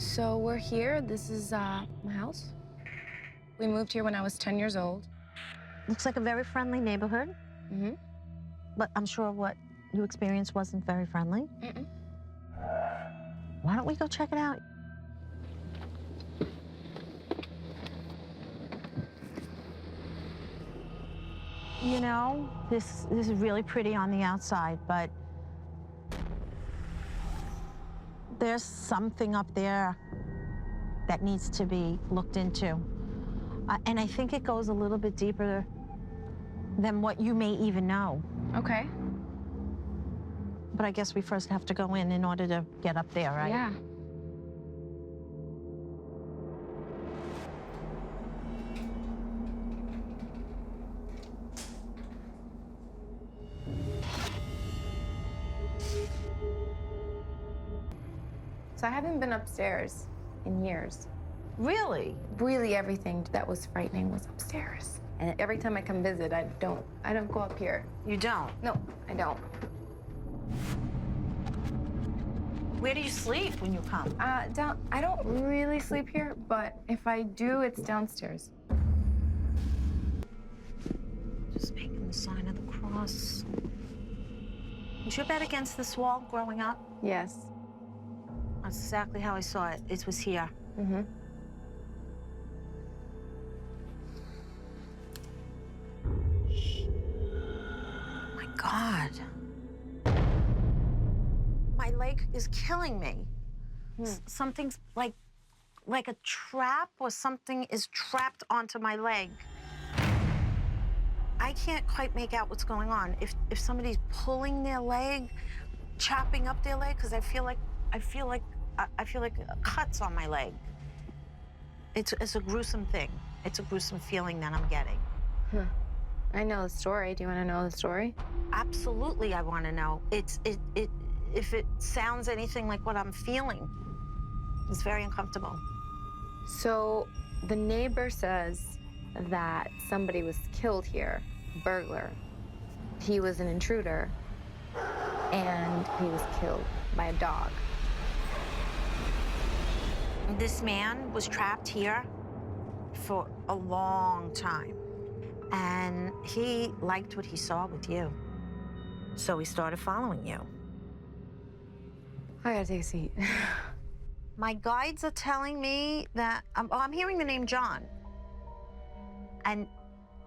So we're here. This is my house. We moved here when I was 10 years old. Looks like a very friendly neighborhood. Mm-hmm. But I'm sure what you experienced wasn't very friendly. Mm-mm. Why don't we go check it out? You know, this is really pretty on the outside, but there's something up there that needs to be looked into. And I think it goes a little bit deeper than what you may even know. Okay. But I guess we first have to go in order to get up there, right? Yeah. So I haven't been upstairs in years. Really? Really, everything that was frightening was upstairs. And every time I come visit, I don't go up here. You don't? No, I don't. Where do you sleep when you come? I don't really sleep here, but if I do, it's downstairs. Just making the sign of the cross. Was your bed against this wall growing up? Yes. That's exactly how I saw it. It was here. Mm-hmm. Oh my God. My leg is killing me. Something's like a trap or something is trapped onto my leg. I can't quite make out what's going on. If somebody's pulling their leg, chopping up their leg, because I feel like cuts on my leg. It's a gruesome thing. It's a gruesome feeling that I'm getting. I know the story. Do you want to know the story? Absolutely, I want to know. If it sounds anything like what I'm feeling, it's very uncomfortable. So the neighbor says that somebody was killed here, burglar. He was an intruder, and he was killed by a dog. This man was trapped here for a long time, and he liked what he saw with you. So he started following you. I gotta take a seat. My guides are telling me that, I'm hearing the name John, and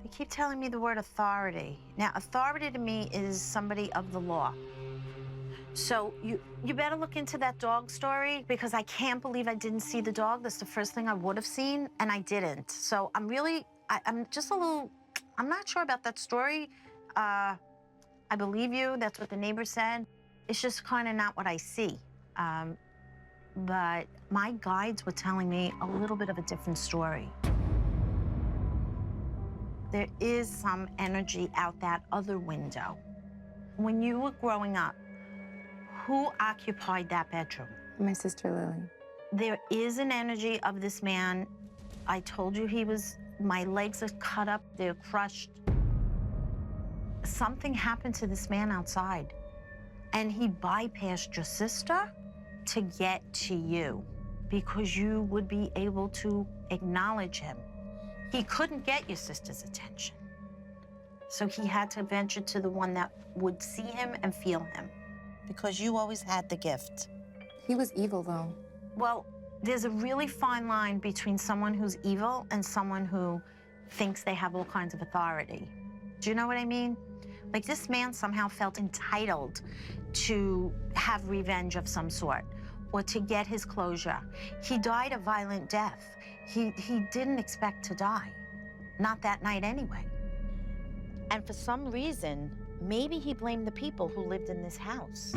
they keep telling me the word authority. Now, authority to me is somebody of the law. So you better look into that dog story, because I can't believe I didn't see the dog. That's the first thing I would have seen, and I didn't. So I'm just a little, I'm not sure about that story. I believe you, that's what the neighbor said. It's just kind of not what I see. But my guides were telling me a little bit of a different story. There is some energy out that other window. When you were growing up, who occupied that bedroom? My sister Lily. There is an energy of this man. I told you my legs are cut up, they're crushed. Something happened to this man outside, and he bypassed your sister to get to you, because you would be able to acknowledge him. He couldn't get your sister's attention, so he had to venture to the one that would see him and feel him, because you always had the gift. He was evil, though. Well, there's a really fine line between someone who's evil and someone who thinks they have all kinds of authority. Do you know what I mean? Like, this man somehow felt entitled to have revenge of some sort, or to get his closure. He died a violent death. He didn't expect to die. Not that night anyway. And for some reason, maybe he blamed the people who lived in this house.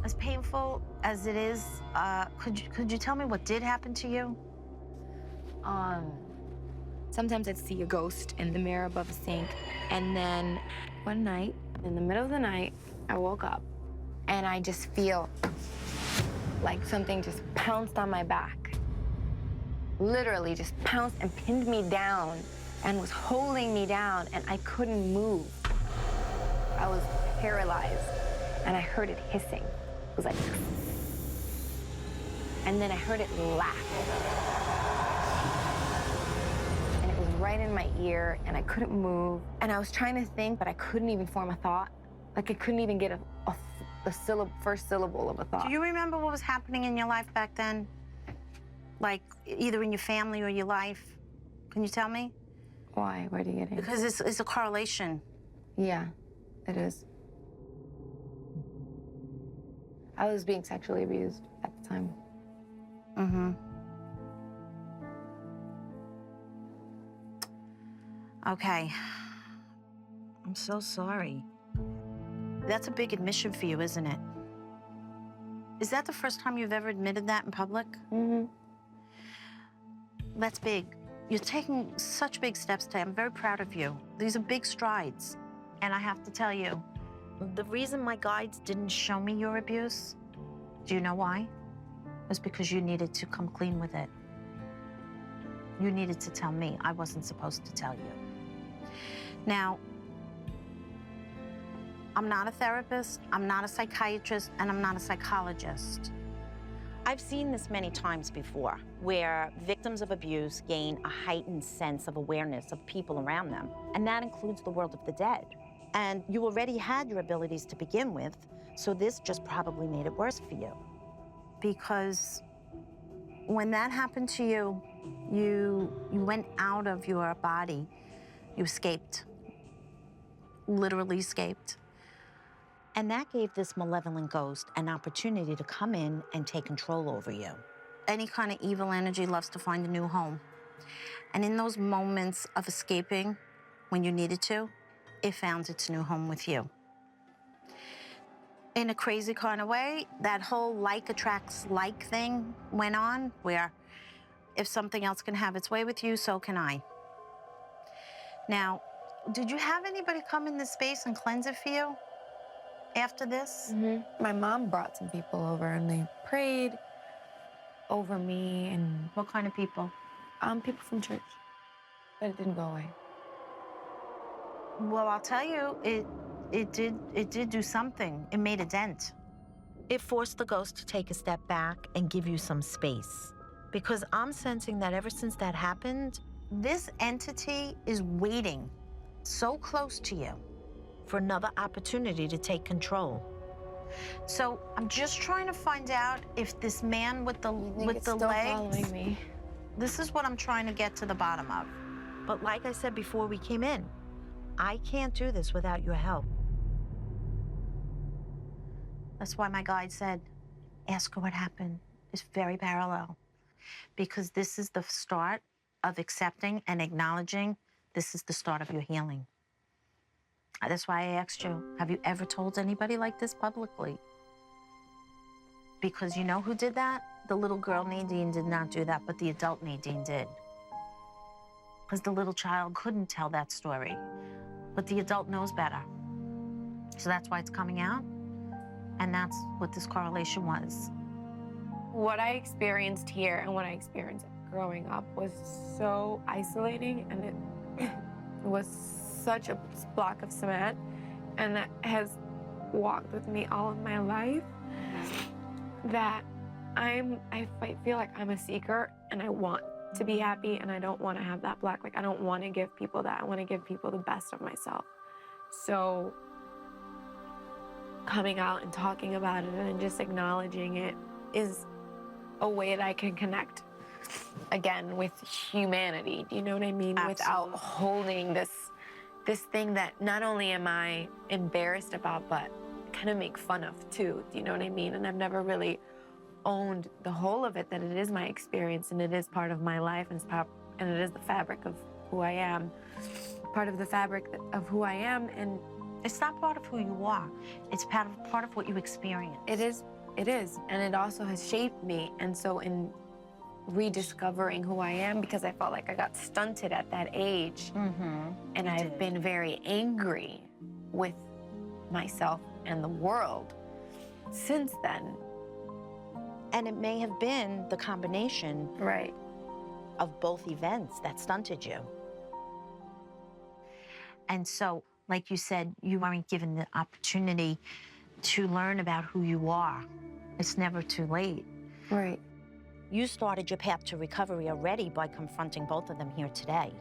As painful as it is, could you tell me what did happen to you? Sometimes I'd see a ghost in the mirror above the sink, and then one night, in the middle of the night, I woke up, and I just feel like something just pounced on my back. Literally just pounced and pinned me down and was holding me down, and I couldn't move. I was paralyzed, and I heard it hissing. It was like, and then I heard it laugh. And it was right in my ear, and I couldn't move. And I was trying to think, but I couldn't even form a thought. Like, I couldn't even get first syllable of a thought. Do you remember what was happening in your life back then? Like, either in your family or your life? Can you tell me? Why? Where do you get it? Because it's a correlation. Yeah, it is. I was being sexually abused at the time. Mm-hmm. Okay. I'm so sorry. That's a big admission for you, isn't it? Is that the first time you've ever admitted that in public? Mm-hmm. That's big. You're taking such big steps today. I'm very proud of you. These are big strides. And I have to tell you, the reason my guides didn't show me your abuse, do you know why? It was because you needed to come clean with it. You needed to tell me. I wasn't supposed to tell you. Now, I'm not a therapist, I'm not a psychiatrist, and I'm not a psychologist. I've seen this many times before, where victims of abuse gain a heightened sense of awareness of people around them, and that includes the world of the dead. And you already had your abilities to begin with, so this just probably made it worse for you. Because when that happened to you, you went out of your body, you escaped, literally escaped. And that gave this malevolent ghost an opportunity to come in and take control over you. Any kind of evil energy loves to find a new home. And in those moments of escaping, when you needed to, it found its new home with you. In a crazy kind of way, that whole like attracts like thing went on, where if something else can have its way with you, so can I. Now, did you have anybody come in this space and cleanse it for you after this? Mm-hmm. My mom brought some people over, and they prayed over me. And What kind of people? people from church, but it didn't go away. Well, I'll tell you, it did do something. It made a dent. It forced the ghost to take a step back and give you some space. Because I'm sensing that ever since that happened, this entity is waiting so close to you for another opportunity to take control. So I'm just trying to find out if this man with the legs, following me. This is what I'm trying to get to the bottom of. But like I said before we came in, I can't do this without your help. That's why my guide said, ask her what happened. It's very parallel. Because this is the start of accepting and acknowledging this is the start of your healing. That's why I asked you, have you ever told anybody like this publicly? Because you know who did that? The little girl Nadine did not do that, but the adult Nadine did. Because the little child couldn't tell that story, but the adult knows better. So that's why it's coming out, and that's what this correlation was. What I experienced here and what I experienced growing up was so isolating, and it was such a block of cement, and that has walked with me all of my life, that I feel like I'm a seeker, and I want to be happy, and I don't want to have that block. Like, I don't want to give people that. I want to give people the best of myself. So coming out and talking about it and just acknowledging it is a way that I can connect again with humanity. Do you know what I mean? Absolutely. Without holding this thing that not only am I embarrassed about, but kind of make fun of too. Do you know what I mean? And I've never really owned the whole of it, that it is my experience and it is part of my life, and it is the fabric of who I am, part of the fabric of who I am. And it's not part of who you are. It's part of what you experience. It is, and it also has shaped me. And so in rediscovering who I am, because I felt like I got stunted at that age, and I've been very angry with myself and the world. since then. And it may have been the combination Right. of both events that stunted you. And so, like you said, you weren't given the opportunity to learn about who you are. It's never too late. Right. You started your path to recovery already by confronting both of them here today.